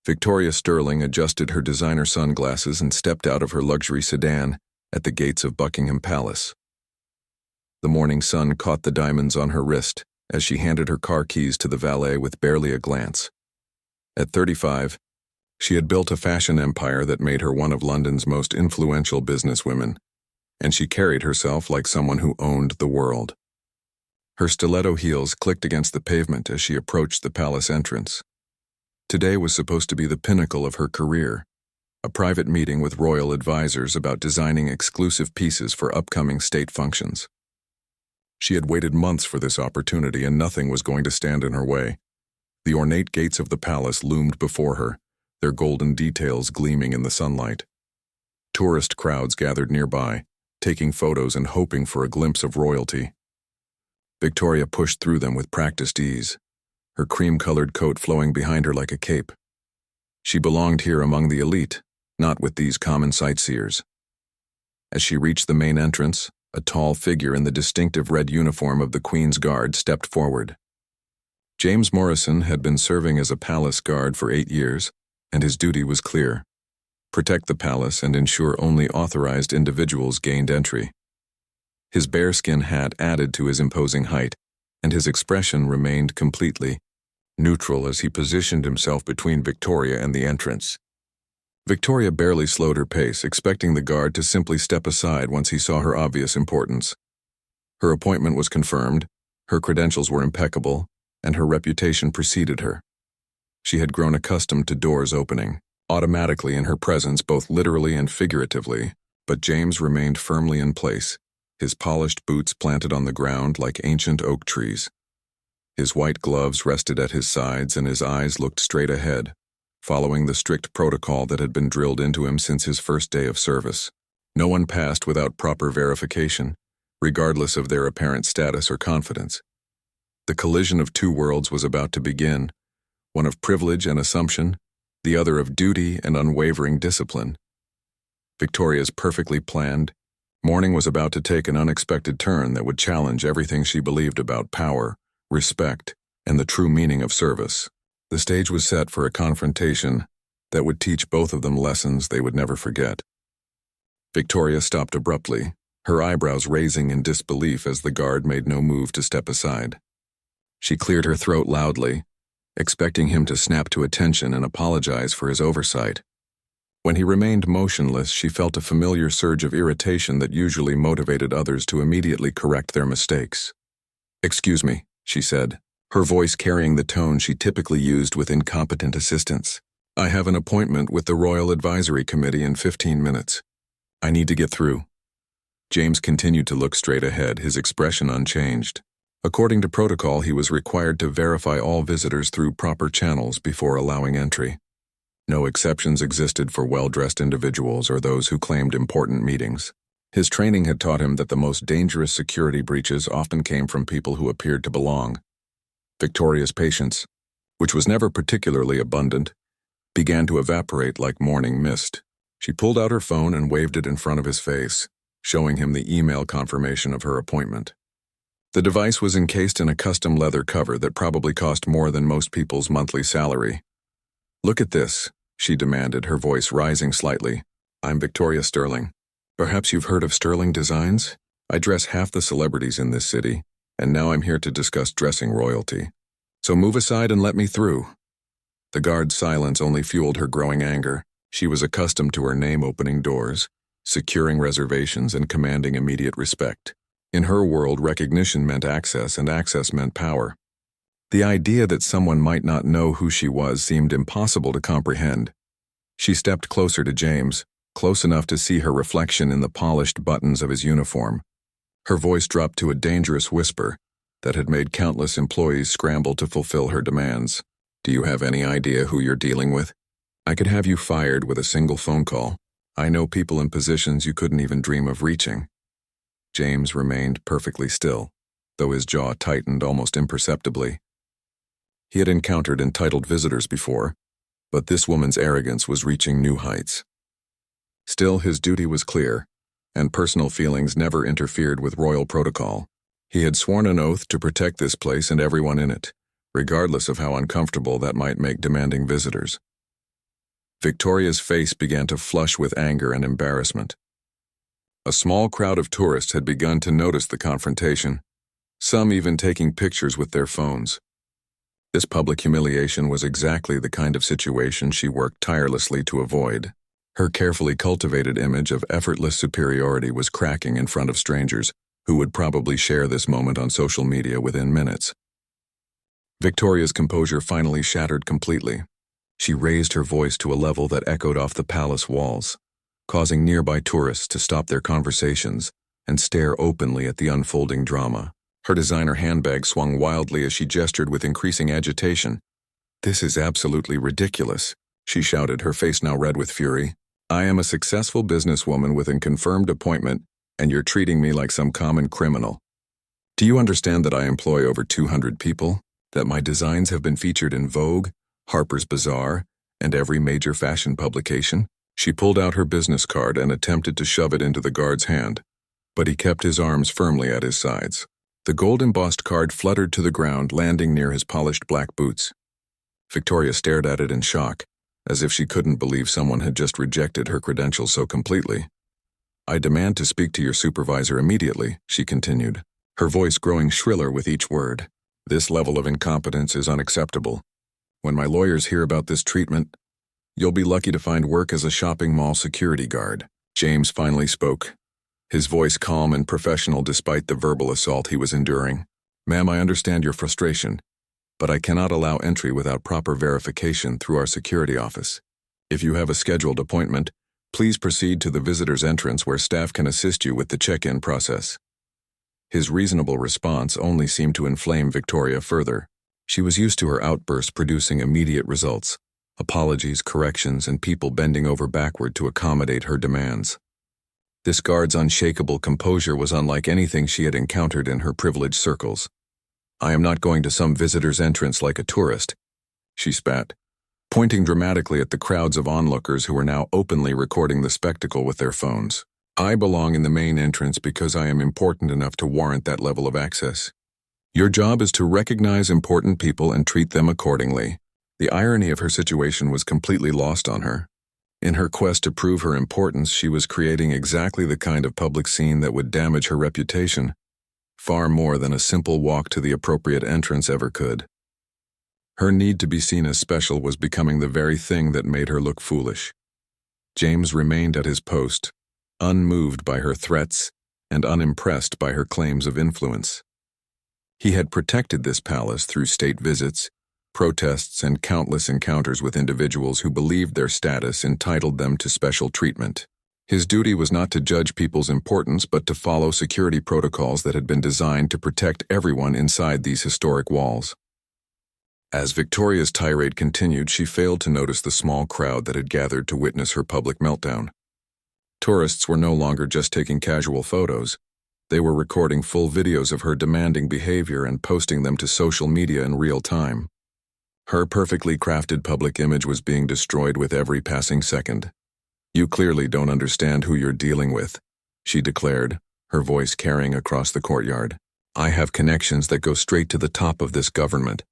Victoria Sterling adjusted her designer sunglasses and stepped out of her luxury sedan at the gates of Buckingham Palace. The morning sun caught the diamonds on her wrist as she handed her car keys to the valet with barely a glance. At 35, she had built a fashion empire that made her one of London's most influential businesswomen, and she carried herself like someone who owned the world. Her stiletto heels clicked against the pavement as she approached the palace entrance. Today was supposed to be the pinnacle of her career, a private meeting with royal advisors about designing exclusive pieces for upcoming state functions. She had waited months for this opportunity, and nothing was going to stand in her way. The ornate gates of the palace loomed before her, their golden details gleaming in the sunlight. Tourist crowds gathered nearby, taking photos and hoping for a glimpse of royalty. Victoria pushed through them with practiced ease, her cream-colored coat flowing behind her like a cape. She belonged here among the elite, not with these common sightseers. As she reached the main entrance, a tall figure in the distinctive red uniform of the Queen's Guard stepped forward. James Morrison had been serving as a palace guard for 8 years, and his duty was clear: protect the palace and ensure only authorized individuals gained entry. His bearskin hat added to his imposing height, and his expression remained completely neutral as he positioned himself between Victoria and the entrance. Victoria barely slowed her pace, expecting the guard to simply step aside once he saw her obvious importance. Her appointment was confirmed, her credentials were impeccable, and her reputation preceded her. She had grown accustomed to doors opening automatically in her presence, both literally and figuratively, but James remained firmly in place, his polished boots planted on the ground like ancient oak trees. His white gloves rested at his sides, and his eyes looked straight ahead, following the strict protocol that had been drilled into him since his first day of service. No one passed without proper verification, regardless of their apparent status or confidence. The collision of two worlds was about to begin, one of privilege and assumption, the other of duty and unwavering discipline. Victoria's perfectly planned morning was about to take an unexpected turn that would challenge everything she believed about power, respect, and the true meaning of service. The stage was set for a confrontation that would teach both of them lessons they would never forget. Victoria stopped abruptly, her eyebrows raising in disbelief as the guard made no move to step aside. She cleared her throat loudly, expecting him to snap to attention and apologize for his oversight. When he remained motionless, she felt a familiar surge of irritation that usually motivated others to immediately correct their mistakes. "Excuse me," she said, her voice carrying the tone she typically used with incompetent assistants. "I have an appointment with the Royal Advisory Committee in 15 minutes. I need to get through." James continued to look straight ahead, his expression unchanged. According to protocol, he was required to verify all visitors through proper channels before allowing entry. No exceptions existed for well-dressed individuals or those who claimed important meetings. His training had taught him that the most dangerous security breaches often came from people who appeared to belong. Victoria's patience, which was never particularly abundant, began to evaporate like morning mist. She pulled out her phone and waved it in front of his face, showing him the email confirmation of her appointment. The device was encased in a custom leather cover that probably cost more than most people's monthly salary. "Look at this," she demanded, her voice rising slightly. "I'm Victoria Sterling. Perhaps you've heard of Sterling Designs? I dress half the celebrities in this city, and now I'm here to discuss dressing royalty. So move aside and let me through." The guard's silence only fueled her growing anger. She was accustomed to her name opening doors, securing reservations, and commanding immediate respect. In her world, recognition meant access, and access meant power. The idea that someone might not know who she was seemed impossible to comprehend. She stepped closer to James, close enough to see her reflection in the polished buttons of his uniform. Her voice dropped to a dangerous whisper that had made countless employees scramble to fulfill her demands. "Do you have any idea who you're dealing with? I could have you fired with a single phone call. I know people in positions you couldn't even dream of reaching." James remained perfectly still, though his jaw tightened almost imperceptibly. He had encountered entitled visitors before, but this woman's arrogance was reaching new heights. Still, his duty was clear, and personal feelings never interfered with royal protocol. He had sworn an oath to protect this place and everyone in it, regardless of how uncomfortable that might make demanding visitors. Victoria's face began to flush with anger and embarrassment. A small crowd of tourists had begun to notice the confrontation, some even taking pictures with their phones. This public humiliation was exactly the kind of situation she worked tirelessly to avoid. Her carefully cultivated image of effortless superiority was cracking in front of strangers who would probably share this moment on social media within minutes. Victoria's composure finally shattered completely. She raised her voice to a level that echoed off the palace walls, causing nearby tourists to stop their conversations and stare openly at the unfolding drama. Her designer handbag swung wildly as she gestured with increasing agitation. "This is absolutely ridiculous," she shouted, her face now red with fury. "I am a successful businesswoman with a confirmed appointment, and you're treating me like some common criminal. Do you understand that I employ over 200 people? That my designs have been featured in Vogue, Harper's Bazaar, and every major fashion publication?" She pulled out her business card and attempted to shove it into the guard's hand, but he kept his arms firmly at his sides. The gold-embossed card fluttered to the ground, landing near his polished black boots. Victoria stared at it in shock, as if she couldn't believe someone had just rejected her credentials so completely. "I demand to speak to your supervisor immediately," she continued, her voice growing shriller with each word. "This level of incompetence is unacceptable. When my lawyers hear about this treatment, you'll be lucky to find work as a shopping mall security guard." James finally spoke, his voice calm and professional despite the verbal assault he was enduring. "Ma'am, I understand your frustration, but I cannot allow entry without proper verification through our security office. If you have a scheduled appointment, please proceed to the visitor's entrance where staff can assist you with the check-in process." His reasonable response only seemed to inflame Victoria further. She was used to her outbursts producing immediate results, apologies, corrections, and people bending over backward to accommodate her demands. This guard's unshakable composure was unlike anything she had encountered in her privileged circles. "I am not going to some visitor's entrance like a tourist," she spat, pointing dramatically at the crowds of onlookers who were now openly recording the spectacle with their phones. "I belong in the main entrance because I am important enough to warrant that level of access. Your job is to recognize important people and treat them accordingly." The irony of her situation was completely lost on her. In her quest to prove her importance, she was creating exactly the kind of public scene that would damage her reputation, far more than a simple walk to the appropriate entrance ever could. Her need to be seen as special was becoming the very thing that made her look foolish. James remained at his post, unmoved by her threats and unimpressed by her claims of influence. He had protected this palace through state visits, protests, and countless encounters with individuals who believed their status entitled them to special treatment. His duty was not to judge people's importance, but to follow security protocols that had been designed to protect everyone inside these historic walls. As Victoria's tirade continued, she failed to notice the small crowd that had gathered to witness her public meltdown. Tourists were no longer just taking casual photos. They were recording full videos of her demanding behavior and posting them to social media in real time. Her perfectly crafted public image was being destroyed with every passing second. "You clearly don't understand who you're dealing with," she declared, her voice carrying across the courtyard. "I have connections that go straight to the top of this government.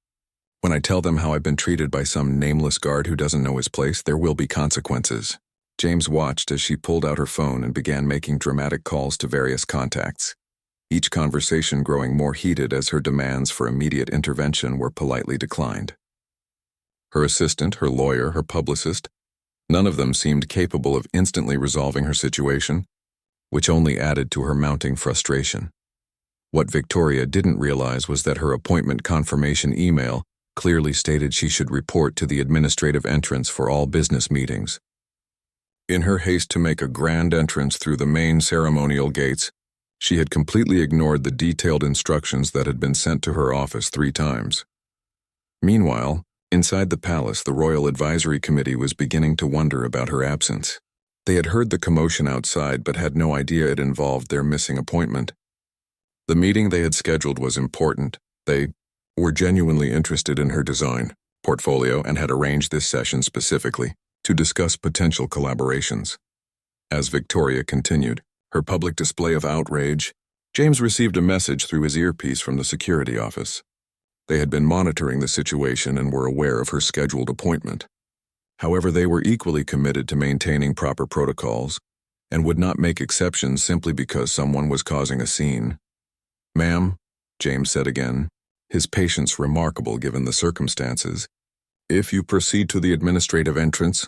When I tell them how I've been treated by some nameless guard who doesn't know his place, there will be consequences." James watched as she pulled out her phone and began making dramatic calls to various contacts, each conversation growing more heated as her demands for immediate intervention were politely declined. Her assistant, her lawyer, her publicist, none of them seemed capable of instantly resolving her situation, which only added to her mounting frustration. What Victoria didn't realize was that her appointment confirmation email clearly stated she should report to the administrative entrance for all business meetings. In her haste to make a grand entrance through the main ceremonial gates, she had completely ignored the detailed instructions that had been sent to her office 3 times. Meanwhile, inside the palace, the Royal Advisory Committee was beginning to wonder about her absence. They had heard the commotion outside but had no idea it involved their missing appointment. The meeting they had scheduled was important. They were genuinely interested in her design portfolio and had arranged this session specifically to discuss potential collaborations. As Victoria continued her public display of outrage, James received a message through his earpiece from the security office. They had been monitoring the situation and were aware of her scheduled appointment. However, they were equally committed to maintaining proper protocols and would not make exceptions simply because someone was causing a scene. "Ma'am," James said again, his patience remarkable given the circumstances, "if you proceed to the administrative entrance,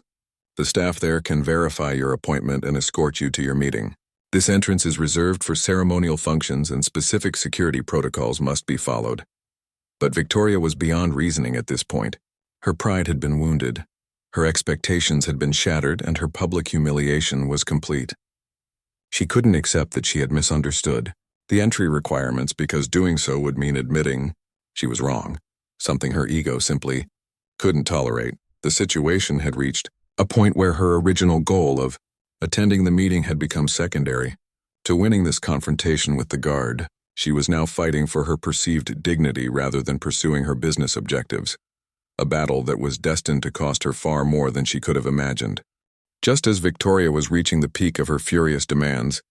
the staff there can verify your appointment and escort you to your meeting. This entrance is reserved for ceremonial functions and specific security protocols must be followed." But Victoria was beyond reasoning at this point. Her pride had been wounded, her expectations had been shattered, and her public humiliation was complete. She couldn't accept that she had misunderstood the entry requirements because doing so would mean admitting she was wrong, something her ego simply couldn't tolerate. The situation had reached a point where her original goal of attending the meeting had become secondary to winning this confrontation with the guard. She was now fighting for her perceived dignity rather than pursuing her business objectives, a battle that was destined to cost her far more than she could have imagined. Just as Victoria was reaching the peak of her furious demands,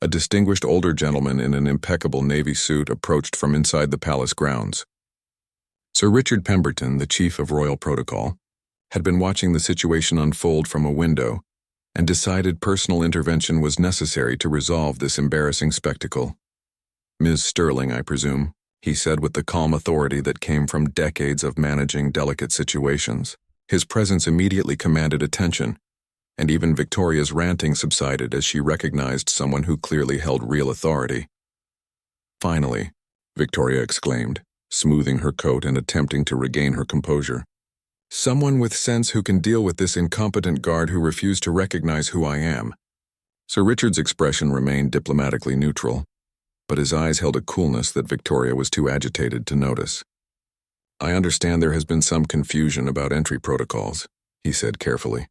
a distinguished older gentleman in an impeccable navy suit approached from inside the palace grounds. Sir Richard Pemberton, the chief of royal protocol, had been watching the situation unfold from a window and decided personal intervention was necessary to resolve this embarrassing spectacle. "Ms. Sterling, I presume," he said with the calm authority that came from decades of managing delicate situations. His presence immediately commanded attention, and even Victoria's ranting subsided as she recognized someone who clearly held real authority. "Finally," Victoria exclaimed, smoothing her coat and attempting to regain her composure. "Someone with sense who can deal with this incompetent guard who refused to recognize who I am." Sir Richard's expression remained diplomatically neutral, but his eyes held a coolness that Victoria was too agitated to notice. "I understand there has been some confusion about entry protocols," he said carefully.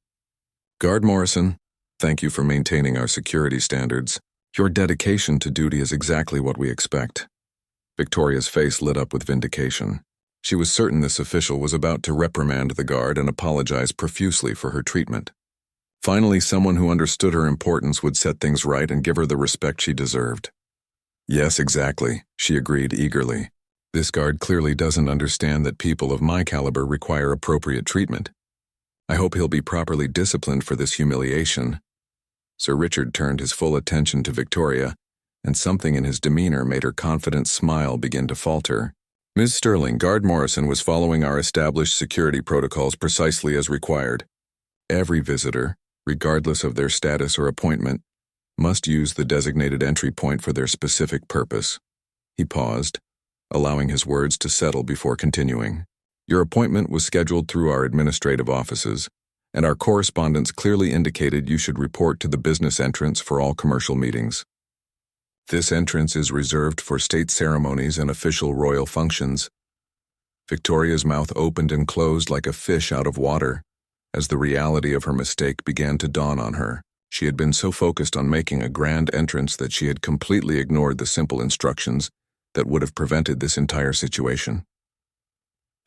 "Guard Morrison, thank you for maintaining our security standards. Your dedication to duty is exactly what we expect." Victoria's face lit up with vindication. She was certain this official was about to reprimand the guard and apologize profusely for her treatment. Finally, someone who understood her importance would set things right and give her the respect she deserved. "Yes, exactly," she agreed eagerly. "This guard clearly doesn't understand that people of my caliber require appropriate treatment. I hope he'll be properly disciplined for this humiliation." Sir Richard turned his full attention to Victoria, and something in his demeanor made her confident smile begin to falter. "Ms. Sterling, Guard Morrison was following our established security protocols precisely as required. Every visitor, regardless of their status or appointment, must use the designated entry point for their specific purpose." He paused, allowing his words to settle before continuing. "Your appointment was scheduled through our administrative offices, and our correspondence clearly indicated you should report to the business entrance for all commercial meetings. This entrance is reserved for state ceremonies and official royal functions." Victoria's mouth opened and closed like a fish out of water as the reality of her mistake began to dawn on her. She had been so focused on making a grand entrance that she had completely ignored the simple instructions that would have prevented this entire situation.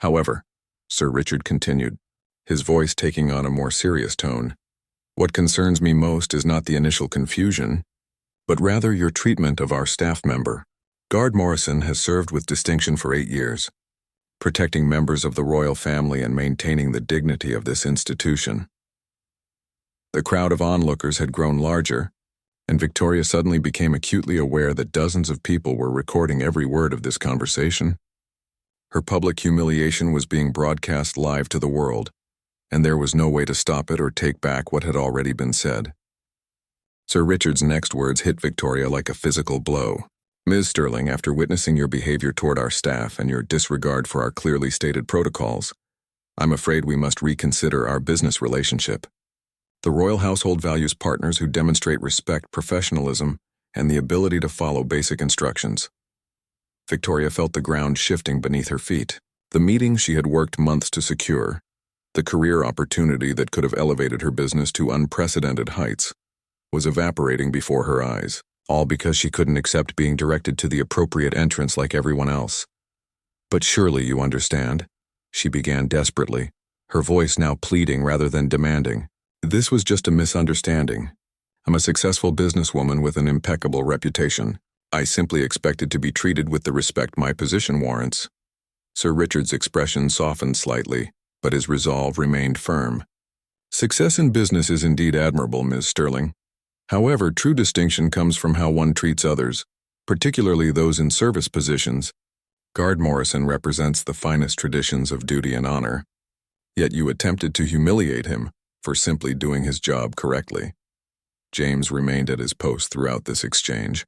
"However," Sir Richard continued, his voice taking on a more serious tone, "what concerns me most is not the initial confusion, but rather your treatment of our staff member. Guard Morrison has served with distinction for 8 years, protecting members of the royal family and maintaining the dignity of this institution." The crowd of onlookers had grown larger, and Victoria suddenly became acutely aware that dozens of people were recording every word of this conversation. Her public humiliation was being broadcast live to the world, and there was no way to stop it or take back what had already been said. Sir Richard's next words hit Victoria like a physical blow. "Ms. Sterling, after witnessing your behavior toward our staff and your disregard for our clearly stated protocols, I'm afraid we must reconsider our business relationship. The royal household values partners who demonstrate respect, professionalism, and the ability to follow basic instructions." Victoria felt the ground shifting beneath her feet. The meeting she had worked months to secure, the career opportunity that could have elevated her business to unprecedented heights, was evaporating before her eyes, all because she couldn't accept being directed to the appropriate entrance like everyone else. "But surely you understand," she began desperately, her voice now pleading rather than demanding. "This was just a misunderstanding. I'm a successful businesswoman with an impeccable reputation. I simply expected to be treated with the respect my position warrants." Sir Richard's expression softened slightly, but his resolve remained firm. Success in business is indeed admirable, Ms. Sterling. However, true distinction comes from how one treats others, particularly those in service positions. Guard Morrison represents the finest traditions of duty and honor, yet you attempted to humiliate him for simply doing his job correctly. James remained at his post throughout this exchange,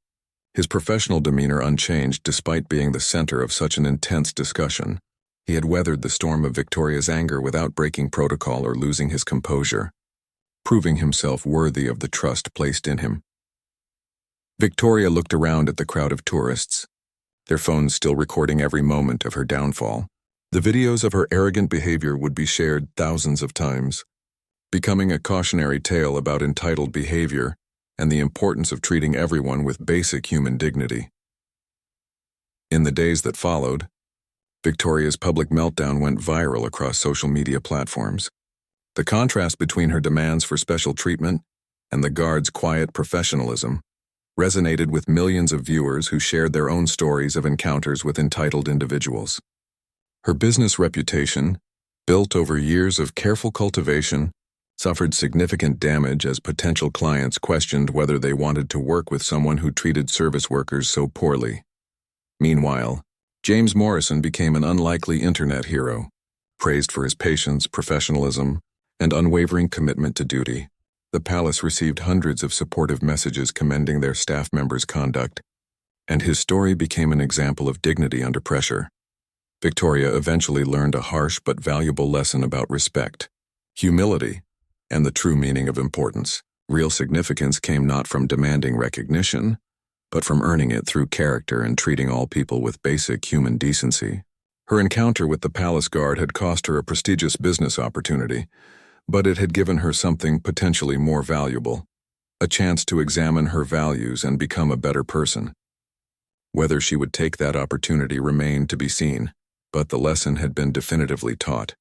his professional demeanor unchanged despite being the center of such an intense discussion. He had weathered the storm of Victoria's anger without breaking protocol or losing his composure, proving himself worthy of the trust placed in him. Victoria looked around at the crowd of tourists, their phones still recording every moment of her downfall. The videos of her arrogant behavior would be shared thousands of times, becoming a cautionary tale about entitled behavior and the importance of treating everyone with basic human dignity. In the days that followed, Victoria's public meltdown went viral across social media platforms. The contrast between her demands for special treatment and the guard's quiet professionalism resonated with millions of viewers who shared their own stories of encounters with entitled individuals. Her business reputation, built over years of careful cultivation, suffered significant damage as potential clients questioned whether they wanted to work with someone who treated service workers so poorly. Meanwhile, James Morrison became an unlikely internet hero, praised for his patience, professionalism, and unwavering commitment to duty. The palace received hundreds of supportive messages commending their staff members' conduct, and his story became an example of dignity under pressure. Victoria eventually learned a harsh but valuable lesson about respect, humility, and the true meaning of importance. Real significance came not from demanding recognition, but from earning it through character and treating all people with basic human decency. Her encounter with the palace guard had cost her a prestigious business opportunity, but it had given her something potentially more valuable, a chance to examine her values and become a better person. Whether she would take that opportunity remained to be seen, but the lesson had been definitively taught.